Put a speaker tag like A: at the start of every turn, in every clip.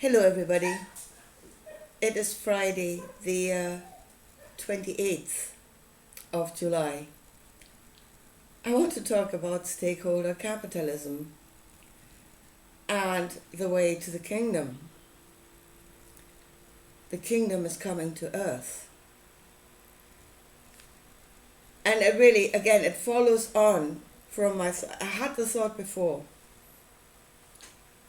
A: Hello, everybody. It is Friday, the 28th of July. I want to talk about stakeholder capitalism and the way to the kingdom. The kingdom is coming to earth. And it really, again, it follows on from I had the thought before.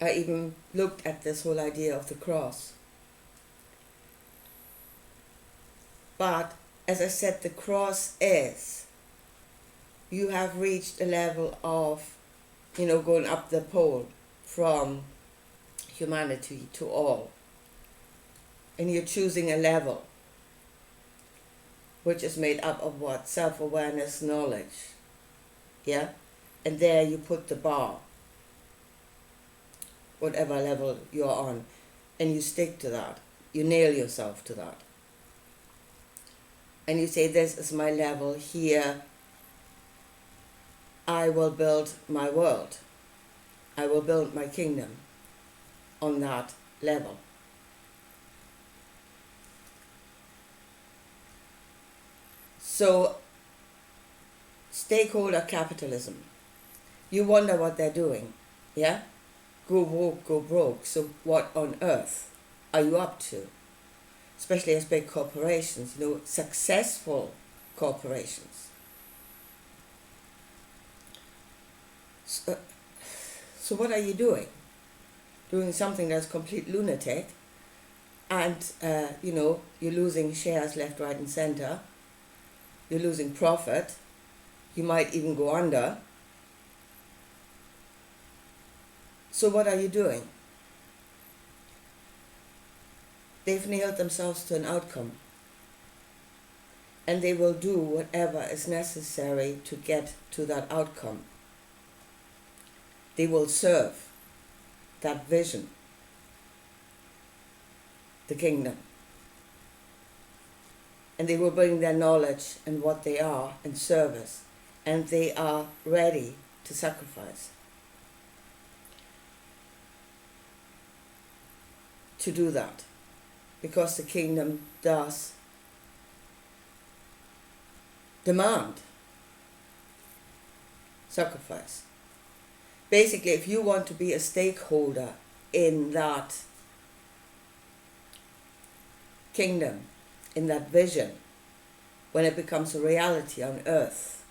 A: I even looked at this whole idea of the cross. But as I said, the cross is, you have reached a level of, going up the pole from humanity to all. And you're choosing a level, which is made up of what? Self-awareness, knowledge. Yeah? And there you put the bar, whatever level you're on, and you stick to that. You nail yourself to that. And you say, this is my level, here I will build my world. I will build my kingdom on that level. So, stakeholder capitalism. You wonder what they're doing, yeah? Go woke, go broke. So what on earth are you up to? Especially as big corporations, successful corporations. So what are you doing? Doing something that's complete lunatic, and you're losing shares left, right, and center. You're losing profit. You might even go under. So what are you doing? They've nailed themselves to an outcome. And they will do whatever is necessary to get to that outcome. They will serve that vision, the kingdom. And they will bring their knowledge and what they are in service. And they are ready to sacrifice to do that. Because the kingdom does demand sacrifice. Basically, if you want to be a stakeholder in that kingdom, in that vision, when it becomes a reality on earth,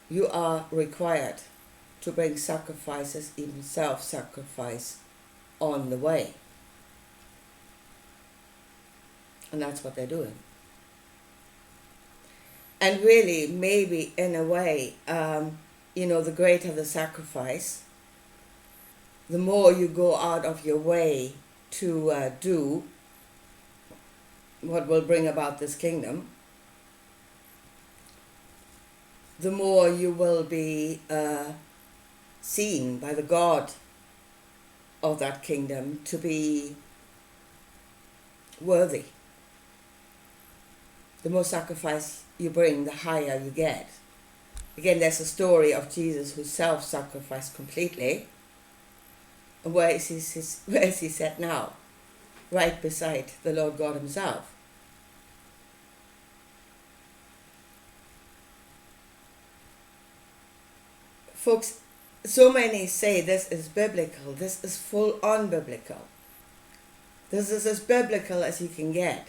A: you are required to bring sacrifices, even self-sacrifice, on the way. And that's what they're doing. And really, maybe in a way, the greater the sacrifice, the more you go out of your way to do what will bring about this kingdom, the more you will be seen by the God of that kingdom to be worthy. The more sacrifice you bring, the higher you get. Again, there's a story of Jesus who self-sacrificed completely. And where is he set now? Right beside the Lord God himself. Folks, so many say this is biblical. This is full on biblical. This is as biblical as you can get.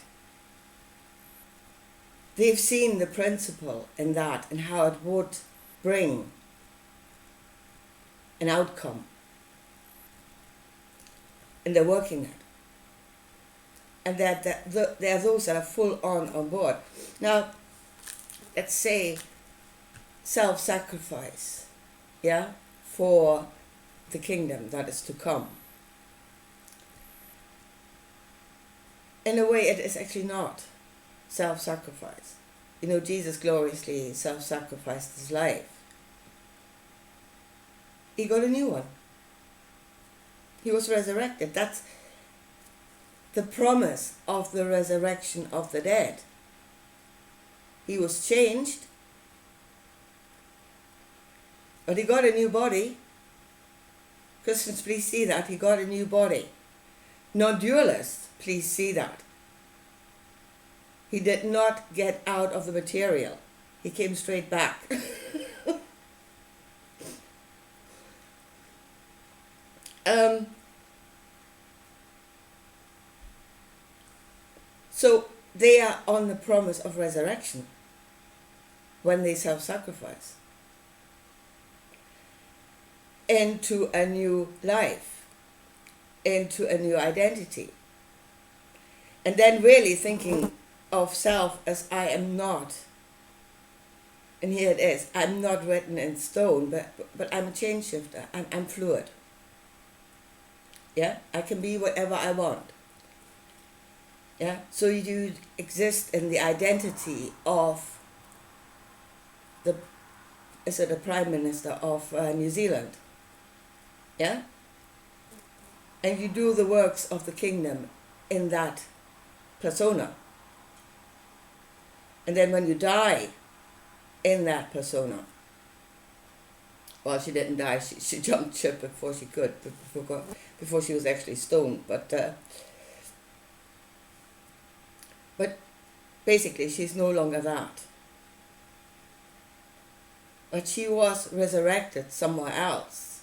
A: They've seen the principle in that and how it would bring an outcome. And they're working it. And there are those that are full on board. Now, let's say self-sacrifice, yeah, for the kingdom that is to come. In a way, it is actually not self-sacrifice. Jesus gloriously self-sacrificed his life. He got a new one. He was resurrected. That's the promise of the resurrection of the dead. He was changed, but he got a new body. Christians, please see that. He got a new body. non-dualist, please see that. He did not get out of the material. He came straight back. So they are on the promise of resurrection when they self-sacrifice into a new life, into a new identity. And then really thinking of self as I am not. And here it is, I'm not written in stone, but I'm a change shifter, I'm fluid. Yeah, I can be whatever I want. Yeah, so you exist in the identity of the Prime Minister of New Zealand. Yeah, and you do the works of the kingdom in that persona. And then when you die in that persona, well, she didn't die, she jumped ship before she could, before she was actually stoned, but basically she's no longer that. But she was resurrected somewhere else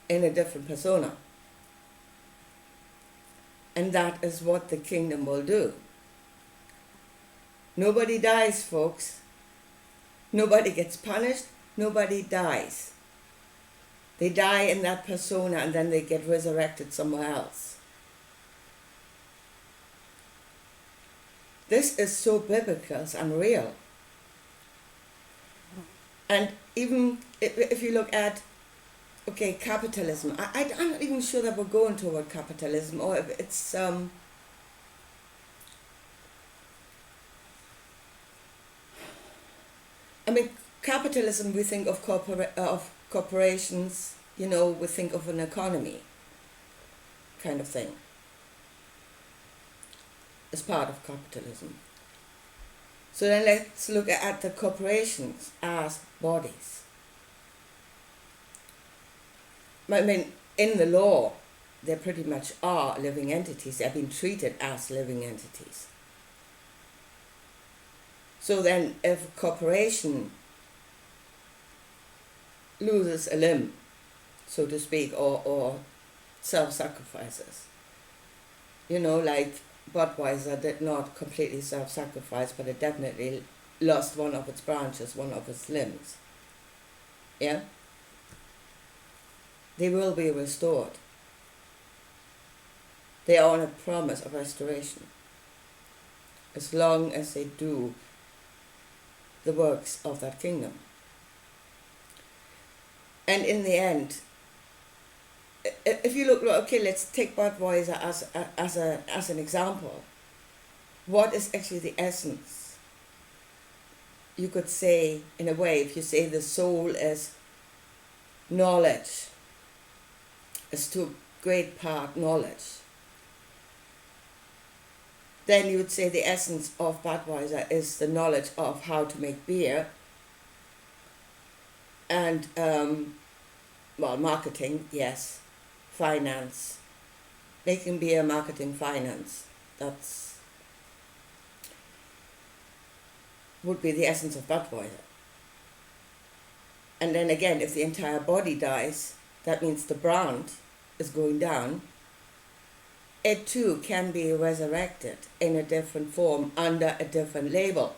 A: in a different persona. And that is what the kingdom will do. Nobody dies, folks. Nobody gets punished. Nobody dies. They die in that persona and then they get resurrected somewhere else. This is so biblical, it's unreal. And even if you look at, okay, capitalism, I'm not even sure that we're going toward capitalism, or if it's, I mean, capitalism, we think of corporations, you know, we think of an economy kind of thing as part of capitalism. So then let's look at the corporations as bodies. I mean, in the law, they pretty much are living entities. They're being treated as living entities. So then if a corporation loses a limb, so to speak, or self-sacrifices, you know, like Budweiser did not completely self-sacrifice, but it definitely lost one of its branches, one of its limbs. Yeah? They will be restored. They are on a promise of restoration, as long as they do the works of that kingdom. And in the end, if you look, okay, let's take Budweiser as an example. What is actually the essence? You could say, in a way, if you say the soul is knowledge, is to a great part knowledge, then you would say the essence of Budweiser is the knowledge of how to make beer, and, well, marketing, yes, finance, making beer, marketing, finance, that's would be the essence of Budweiser. And then again, if the entire body dies, that means the brand is going down. It too can be resurrected in a different form under a different label.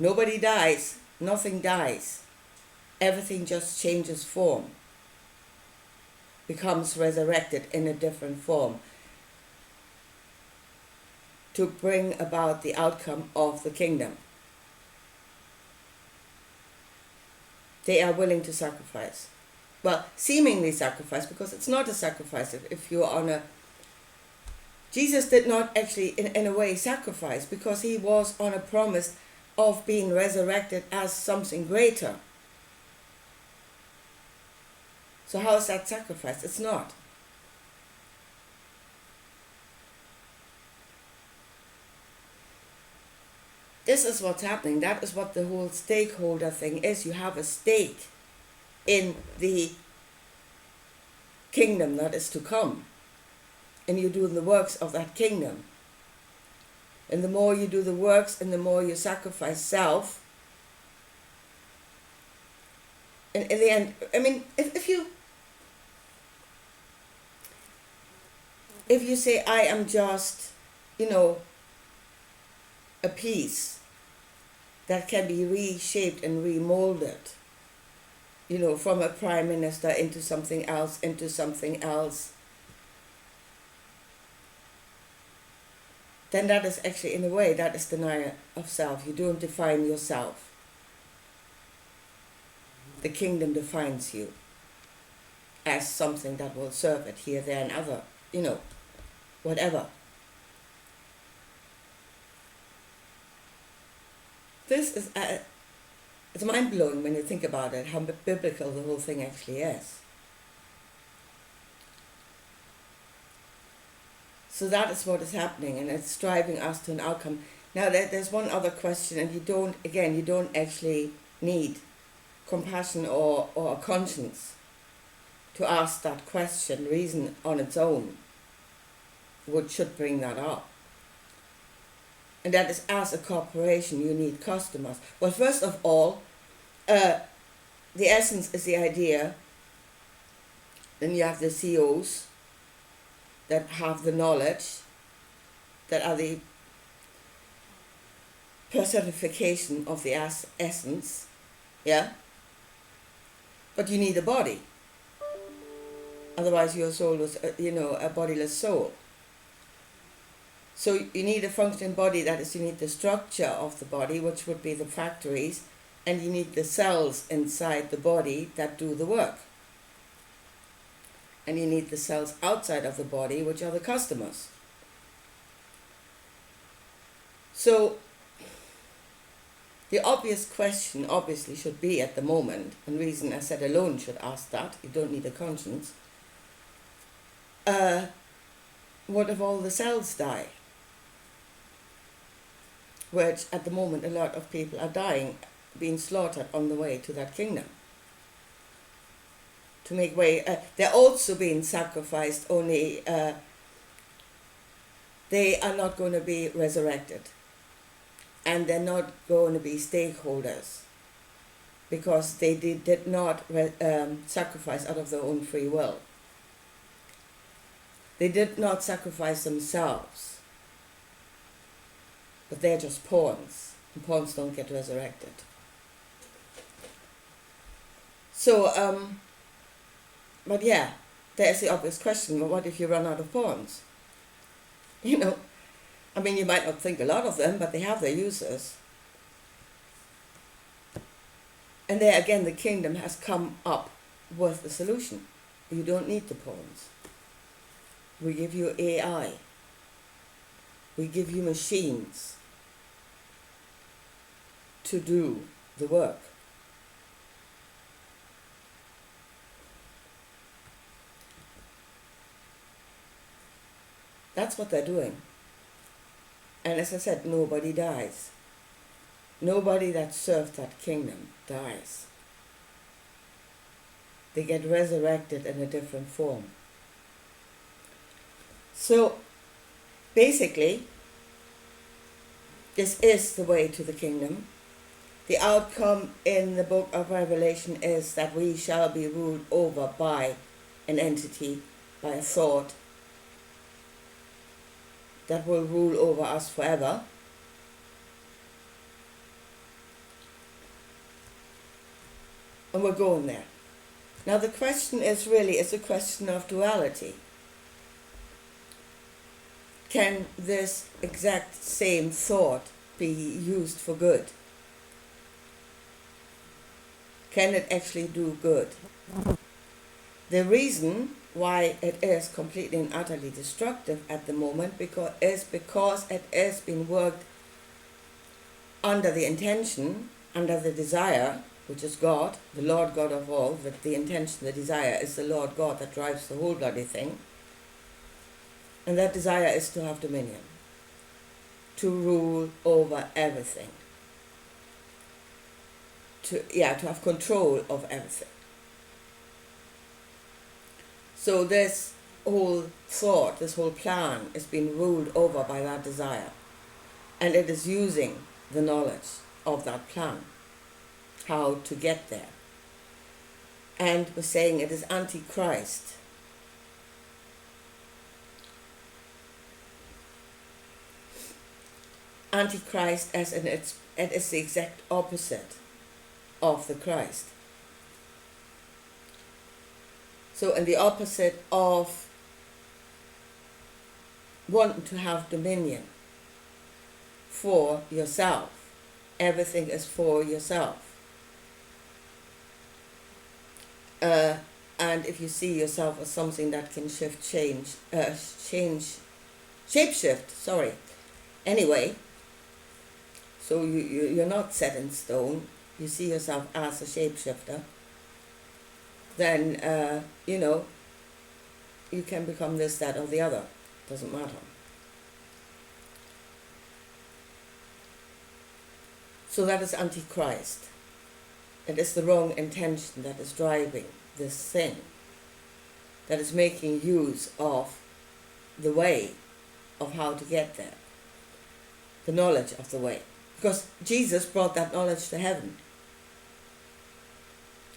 A: Nobody dies, nothing dies. Everything just changes form, becomes resurrected in a different form to bring about the outcome of the kingdom. They are willing to sacrifice. Well, seemingly sacrifice, because it's not a sacrifice if you're on a... Jesus did not actually, in a way, sacrifice, because he was on a promise of being resurrected as something greater. So how is that sacrifice? It's not. This is what's happening. That is what the whole stakeholder thing is. You have a stake in the kingdom that is to come. And you're doing the works of that kingdom. And the more you do the works and the more you sacrifice self, and in the end, I mean, if you say, I am just, a piece that can be reshaped and remolded, from a prime minister into something else, then that is actually, in a way, that is denial of self. You don't define yourself. The kingdom defines you as something that will serve it here, there, and other, whatever. This is, it's mind-blowing when you think about it, how biblical the whole thing actually is. So that is what is happening, and it's driving us to an outcome. Now, there's one other question, and you don't actually need compassion or a conscience to ask that question. Reason on its own should bring that up. And that is, as a corporation, you need customers. Well, first of all, the essence is the idea. Then you have the CEOs that have the knowledge, that are the personification of the essence, yeah? But you need a body. Otherwise your soul is, a bodiless soul. So you need a functioning body, that is, you need the structure of the body, which would be the factories, and you need the cells inside the body that do the work. And you need the cells outside of the body, which are the customers. So the obvious question obviously should be at the moment, and reason I said alone should ask that, you don't need a conscience, what if all the cells die? Which at the moment a lot of people are dying, being slaughtered on the way to that kingdom. To make way, they're also being sacrificed, only they are not going to be resurrected. And they're not going to be stakeholders, because they did not sacrifice out of their own free will. They did not sacrifice themselves, but they're just pawns, and pawns don't get resurrected. So, but yeah, there's the obvious question, well, what if you run out of pawns? I mean, you might not think a lot of them, but they have their uses. And there again, the kingdom has come up with a solution. You don't need the pawns. We give you AI. We give you machines to do the work. That's what they're doing. And as I said, nobody dies. Nobody that served that kingdom dies. They get resurrected in a different form. So, basically, this is the way to the kingdom. The outcome in the book of Revelation is that we shall be ruled over by an entity, by a thought, that will rule over us forever. And we're going there. Now the question is really, it's a question of duality. Can this exact same thought be used for good? Can it actually do good? The reason why it is completely and utterly destructive at the moment is because it has been worked under the intention, under the desire, which is God, the Lord God of all, that the intention, the desire is the Lord God that drives the whole bloody thing. And that desire is to have dominion, to rule over everything, to have control of everything. So this whole thought, this whole plan is being ruled over by that desire. And it is using the knowledge of that plan, how to get there. And we're saying it is anti-Christ. Antichrist as in it is the exact opposite of the Christ. So in the opposite of wanting to have dominion for yourself, everything is for yourself. And if you see yourself as something that can shapeshift, Anyway, so you're not set in stone, you see yourself as a shapeshifter, then, you can become this, that, or the other. Doesn't matter. So that is antichrist. It is the wrong intention that is driving this thing, that is making use of the way of how to get there, the knowledge of the way. Because Jesus brought that knowledge to heaven.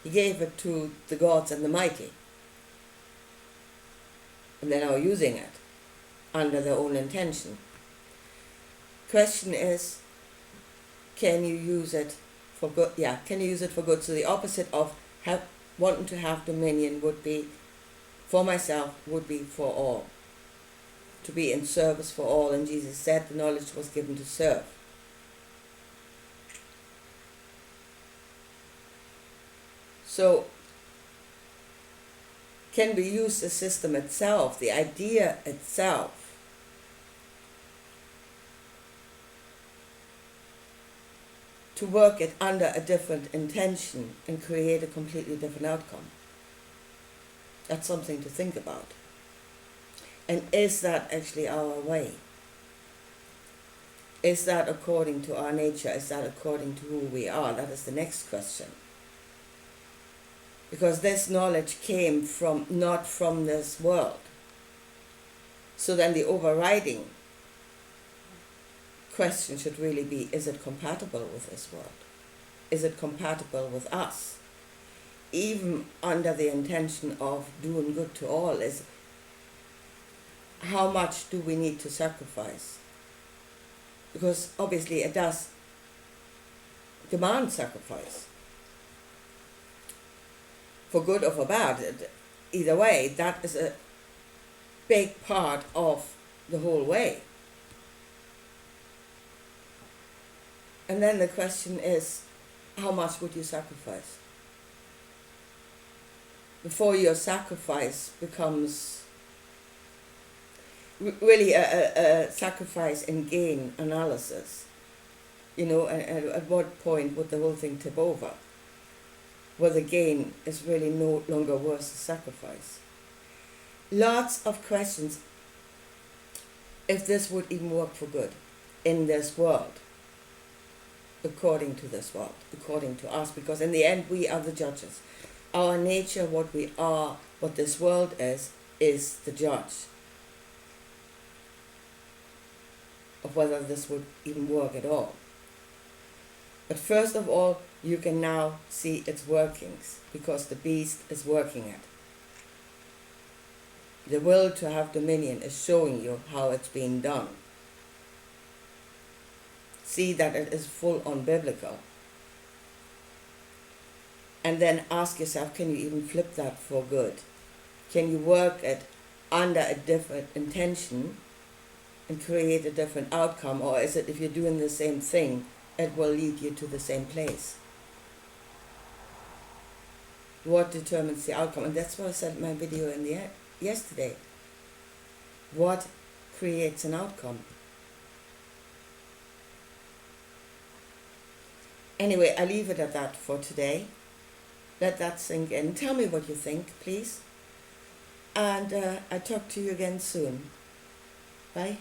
A: He gave it to the gods and the mighty. And they're now using it under their own intention. Question is, can you use it for good? Yeah, can you use it for good? So the opposite of wanting to have dominion would be, for myself, would be for all. To be in service for all. And Jesus said the knowledge was given to serve. So, can we use the system itself, the idea itself, to work it under a different intention and create a completely different outcome? That's something to think about. And is that actually our way? Is that according to our nature? Is that according to who we are? That is the next question. Because this knowledge came not from this world. So then the overriding question should really be, is it compatible with this world? Is it compatible with us? Even under the intention of doing good to all, is how much do we need to sacrifice? Because obviously it does demand sacrifice. For good or for bad, either way, that is a big part of the whole way. And then the question is, how much would you sacrifice? Before your sacrifice becomes really a sacrifice and gain analysis, and at what point would the whole thing tip over? Where the gain is really no longer worth the sacrifice. Lots of questions, if this would even work for good in this world, according to this world, according to us, because in the end we are the judges. Our nature, what we are, what this world is the judge of whether this would even work at all. But first of all, you can now see its workings, because the beast is working it. The will to have dominion is showing you how it's being done. See that it is full on biblical. And then ask yourself, can you even flip that for good? Can you work it under a different intention and create a different outcome? Or is it, if you're doing the same thing, it will lead you to the same place? What determines the outcome? And that's what I said in my video yesterday. What creates an outcome? Anyway, I leave it at that for today. Let that sink in. Tell me what you think, please. And I'll talk to you again soon. Bye.